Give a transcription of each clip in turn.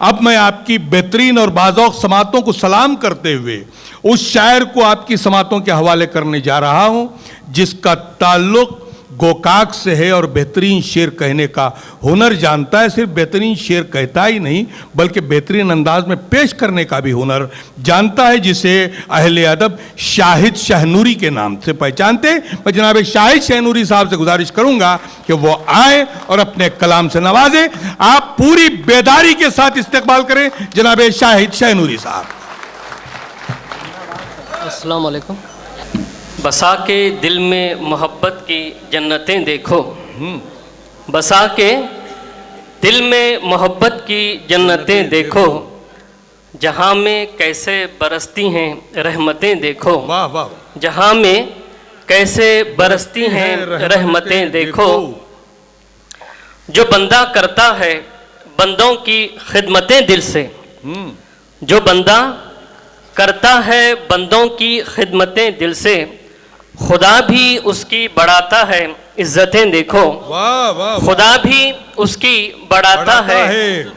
अब मैं आपकी बेहतरीन और बाज़ौक़ समातों को सलाम करते हुए उस शायर को आपकी समातों के हवाले करने जा रहा हूं जिसका ताल्लुक़ गोकाक से है और बेहतरीन शेर कहने का हुनर जानता है। सिर्फ बेहतरीन शेर कहता ही नहीं बल्कि बेहतरीन अंदाज में पेश करने का भी हुनर जानता है, जिसे अहले अदब शाहिद शाहनूरी के नाम से पहचानते। मैं जनाब शाहिद शाहनूरी साहब से गुजारिश करूंगा कि वो आए और अपने कलाम से नवाजें। आप पूरी बेदारी के साथ इस्तकबाल करें जनाब शाहिद शाहनूरी साहब। अस्सलाम वालेकुम। बसा के दिल में मोहब्बत की जन्नतें देखो, बसा के दिल में मोहब्बत की जन्नतें देखो, जहाँ में कैसे बरसती हैं रहमतें देखो। वाह वाह। जहाँ में कैसे बरसती हैं रहमतें देखो। जो बंदा करता है बंदों की खिदमतें दिल से, जो बंदा करता है बंदों की खिदमतें दिल से, खुदा भी उसकी बढ़ाता है इज्जतें देखो। वाह वाह। खुदा भी उसकी बढ़ाता है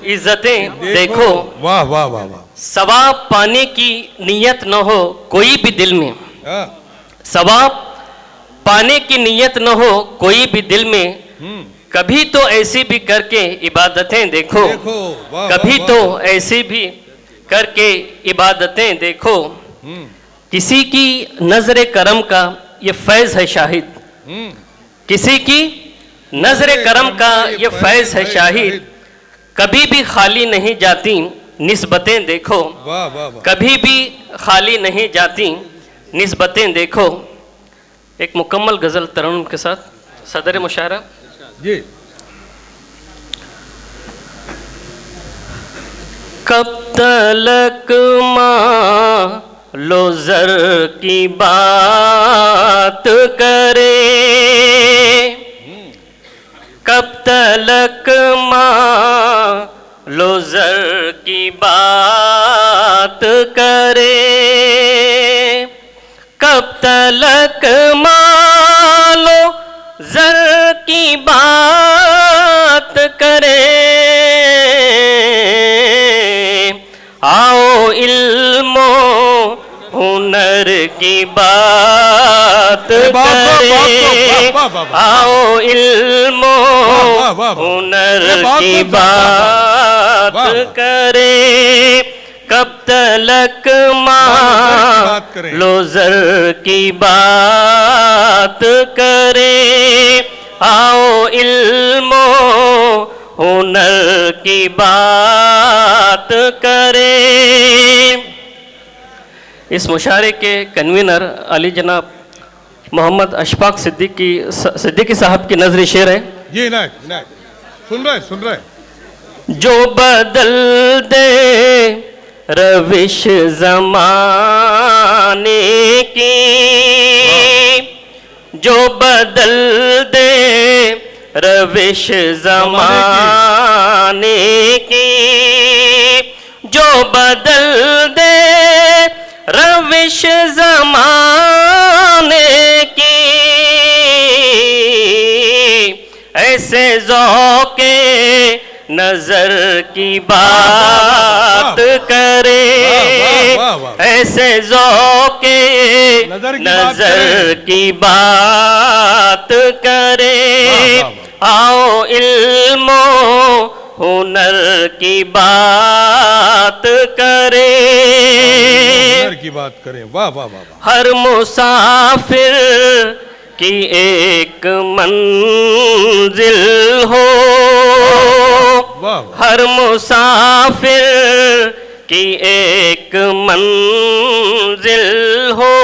इज्जतें देखो। वाह वाह वाह वाह। सवाब पाने की नीयत न हो कोई भी दिल में, सवाब पाने की नीयत न हो कोई भी दिल में, कभी तो ऐसी भी करके इबादतें देखो। कभी तो ऐसी भी करके इबादतें देखो। किसी की नजर करम का ये फैज़ है शाहिद, किसी की नजर करम का ये फैज़ है शाहिद, कभी भी खाली नहीं जाती निस्बतें देखो। कभी भी खाली नहीं जाती निस्बतें देखो। एक मुकम्मल गज़ल तरन्नुम के साथ सदर मुशायरा जी। कब तलक माँ लो ज़र की बात करे, कब तलक माँ लो ज़र की बात करे, कब तलक माँ लो ज़र की बात करे। आओ इल्मो हुनर की बात करें, आओ इल्मो हुनर की बात करें। कब तलक माँ लो ज़र की बात करें, आओ इल्मो हुनर की बात करें। इस मुशारे के कन्वीनर अली जनाब मोहम्मद अशफाक सिद्दीकी साहब की नजरी शेर है। ये ना सुन रहे। जो बदल दे रविश ज़माने की, जो बदल दे रविश ज़माने की, जो बदल दे रविश ज़माने की, ऐसे ज़ौक़े नज़र की बात करे, ऐसे ज़ौक़े नज़र की बात करे। आओ इल्मो हुनर की बात करें, हुनर की बात करें। वाह वाह वाह। हर मुसाफिर की एक मंजिल हो, हर मुसाफिर की एक मंजिल हो,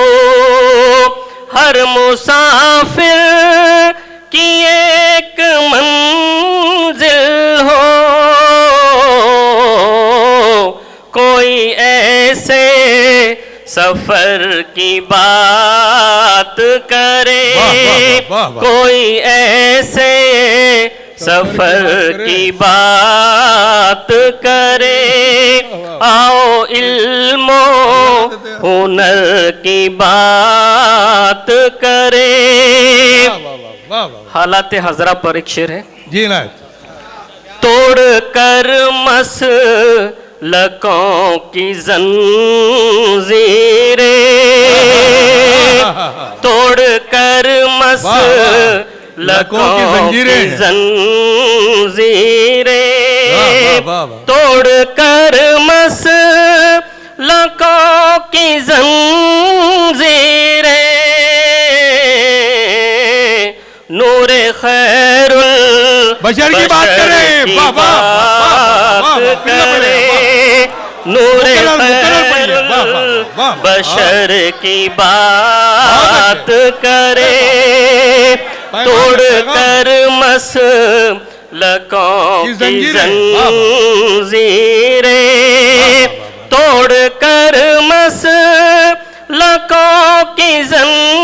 हर मुसाफिर की एक मंजिल हो। कोई ऐसे सफर की बात करे, कोई ऐसे सफर की बात करे। आओ इल्मो हुनर की बात करे। हालात हजरा पर एक शेर है। जी ना। तो तोड़ कर मसलकों की जंजीरें, तोड़ कर मसलकों की जंजीरें, तोड़ कर मसलकों की जंजीरें, नूर खैरुल बशर की बात करें, वाह वाह वाह करे, नूर खैरुल बशर की बात करे, तोड़ कर मसलकों की जंजीरें, तोड़ कर मसलकों की जंजीरें,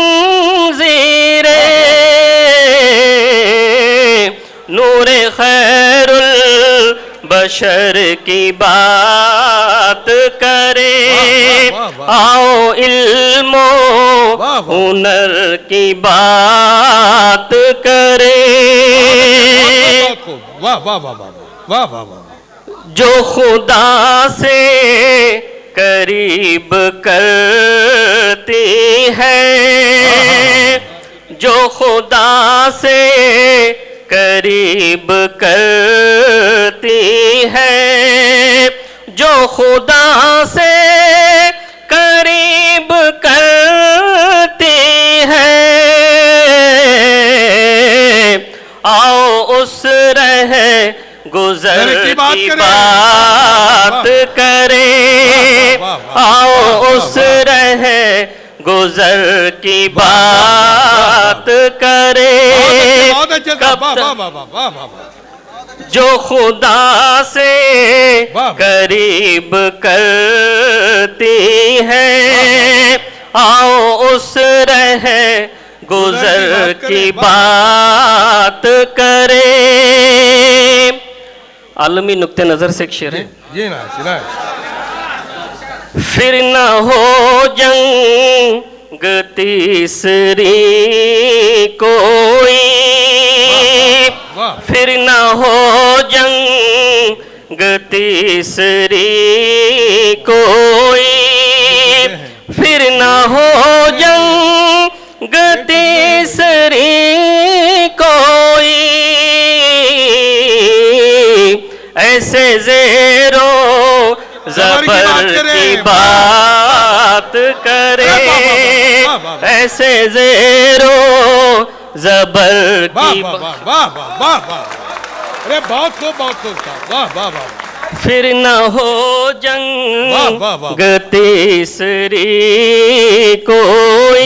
नूर खैरुल बशर की बात करे, आओ इल्मो हुनर की बात करे, वाह वाह वाह वाह वाह वाह, जो खुदा से करीब करती है, जो खुदा से करीब करती है, जो खुदा से करीब करती है, आओ उस रहे गुजर की बात करें, आओ उस रहे गुजर की बात करें, जो खुदा से करीब करती है, आओ उस रहे गुजर की बात करें। आलमी नुक्ते नजर से एक शेर है, जी ना सुना। फिर न हो जंग तीसरी कोई, फिर न हो जंग तीसरी कोई, फिर न हो जंग तीसरी कोई, ऐसे ज़ेरो ज़बर की बात करे, ऐसे ज़ेरो ज़बर की अरे बहुत खूब वाह वाह वाह। फिर न हो जंग तीसरी कोई,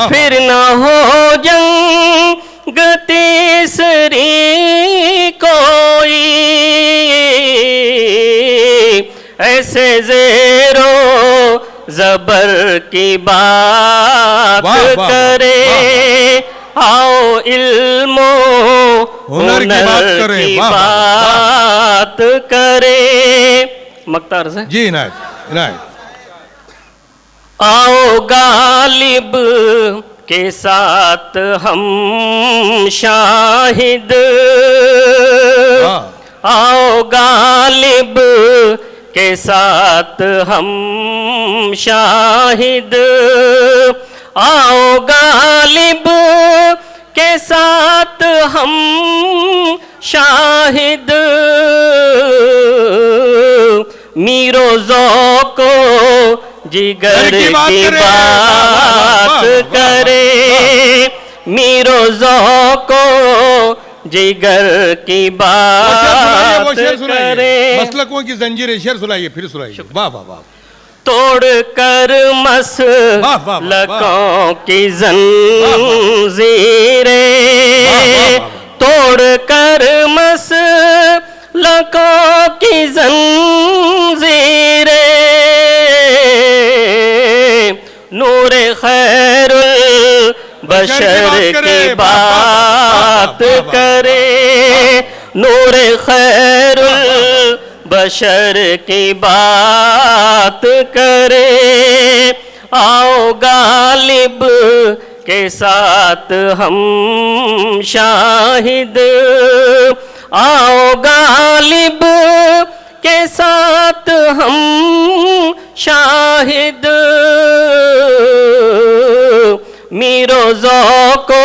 फिर न हो जंग तीसरी कोई, ऐसे ज़ेरो ज़बर की बात करे, आओ इल्मो हुनर की बात करे। मक्तार से जी इनायत इनायत। आओ गालिब के साथ हम शाहिद, आओ गालिब के साथ हम शाहिद, आओ गालिब के साथ हम शाहिद, मीरो ज़ौक़ो जिगर की बात करे, मीरो ज़ौक़ो जिगर की बात करे। मसलकों की जंजीरें शेर सुनाइए, फिर सुनाइए। वाह वाह वाह। तोड़ कर मसलकों की जंजीरें, तोड़ कर मसलकों की जंजीरें, नूर खैरुल बशर की बात करे, नूर खैरुल बशर की बात करे, आओ गालिब के साथ हम शाहिद, आओ गालिब के साथ हम शाहिद मीरो ज़ौक़ो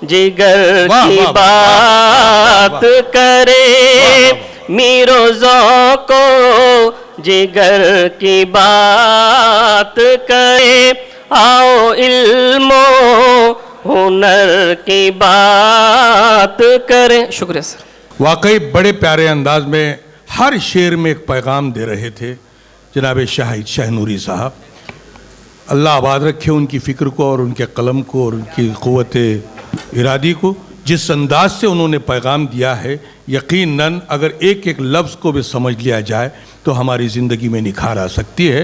जिगर की बात करे मीरो ज़ौक़ो जिगर की बात करे आओ इल्मो हुनर की बात करें। शुक्रिया सर। वाकई बड़े प्यारे अंदाज में हर शेर में एक पैगाम दे रहे थे जनाब शाहिद शाहनूरी साहब। अल्लाह आबाद रखे उनकी फ़िक्र को और उनके कलम को और उनकी क़ुव्वत इरादी को। जिस अंदाज से उन्होंने पैगाम दिया है, यकीनन अगर एक एक लफ्ज़ को भी समझ लिया जाए तो हमारी ज़िंदगी में निखार आ सकती है।